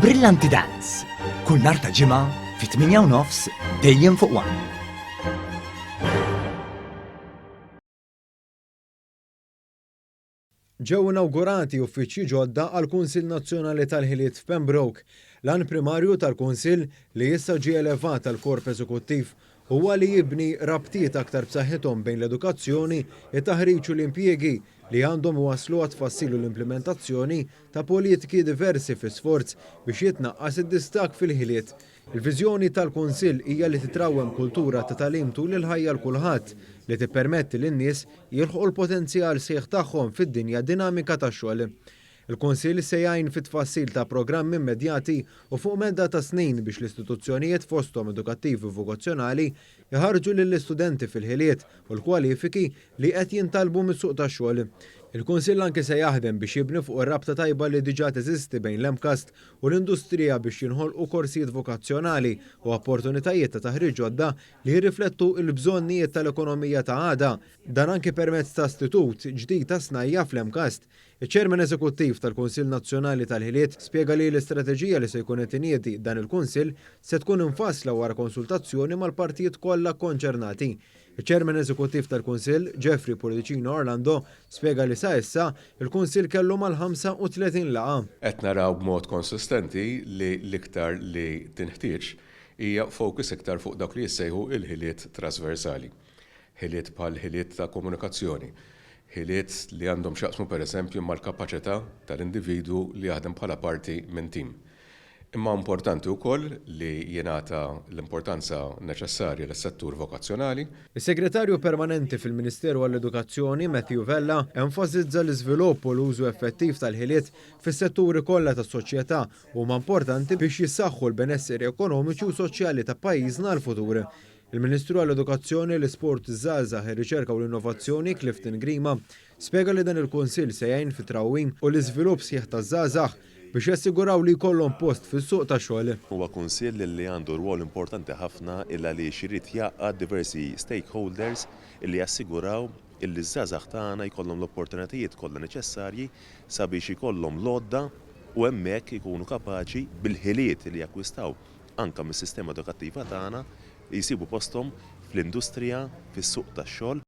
Brillanti Dance. Kull nhar ta' ġimgħa fit-8:30 dejjem fuq One. Ġew inawgurati uffiċċji ġodda għall Kunsill Nazzjonali tal-Ħiliet f'Pembroke. L-għan primarju tal-Kunsill li issa ġie elevat tal-Korp Eżekuttiv huwa li jibni rabtiet aktar b'saħħithom bejn l-edukazzjoni, it-taħriġ u l-impjiegi li għandhom waslu għat tfassilu l-implementazzjoni ta' politiki diversi fi sforz biex jitnaqqas id-distak fil-ħiliet. Il-viżjoni tal-Kunsill hija li titrawwem kultura ta' tagħlim tul il-ħajja l kulħadd li tippermetti lin-nies jilħqu l-potenzjal sieħ tagħhom fid-dinja dinamika tax-xogħol. Il-Kunsill se jgħin fit-tfassil ta' programmi immedjati u fuq medda ta' snin biex l-istituzzjonijiet fosthom edukattivi u vokazzjonali jħarġu lill-istudenti fil-ħiliet u l-kwalifiki li qed jintalbu mis-suq tax-xogħol. Il-Kunsill anke se jaħdem biex jibni fuq ir-rabta tajba li diġà teżisti bejn l-Emkast u l-industrija biex jinħolqu korsijiet vokazzjonali u opportunitajiet ta' taħriġ ġodda li jirriflettu l-bżonnijiet tal-ekonomija ta' għada, dan anke permezz ta' istitut ġdid ta' snajja fl-Emkast. Iċ-Ċermen Eżekuttiv tal-Kunsill Nazzjonali tal-Ħiliet spjega li l-istrateġija li se jkun qed iniedi dan il-Kunsill se tkun infassla wara konsultazzjoni mal-partijiet kollha konċernati. Iċ-Ċermen Eżekuttiv tal-Kunsill, Jeffrey Pollicino Orlando, spjega li sa issa il-Kunsill kellu mal-35 laqgħa. Qed naraw b'mod konsistenti li l-iktar li tinħtieġ hija fokus iktar fuq dak li jissejħu il-ħiliet trasversali. Ħiliet bħal ħiliet ta' komunikazzjoni. Ħiliet li għandhom xaqsmu pereżempju mal-kapaċità tal-individwu li jaħdem bħala parti minn tim. Imma importanti wkoll li jingħata l-importanza neċessarja lis-settur vokazzjonali. Is-Segretarju Permanenti fil-Ministeru għall-Edukazzjoni Matthew Vella enfasizza l-iżvilupp u l-użu effettiv tal-ħiliet fis-setturi kollha tas-soċjetà huma importanti biex jissaħħu l-benesseri ekonomiċi u soċjali ta' pajjiżna għall-futur. Il-Ministru għall-Edukazzjoni, l-Isport, iż-Żgħażagħ, ir-Riċerka u l-Innovazzjoni Clifton Grima spjega li dan il-Kunsill se jgħin fit-trawwim u l-iżvilupp sħiħ taż-żgħażagħ biex jassiguraw li jkollhom post fis-suq tax-xogħol. Huwa kunsill li għandu rwol importanti ħafna illa li jrid jaqgħad diversi stakeholders illi jassiguraw illi żgħażagħ tagħna jkollhom l-opportunitajiet kollha neċessarji sabiex ikollhom lodda u hemmhekk ikunu kapaċi bil-ħiliet li jakkwistaw anke mis-sistema edukattiva tagħna jisibu posthom fl-industrija, fis-suq tax-xogħol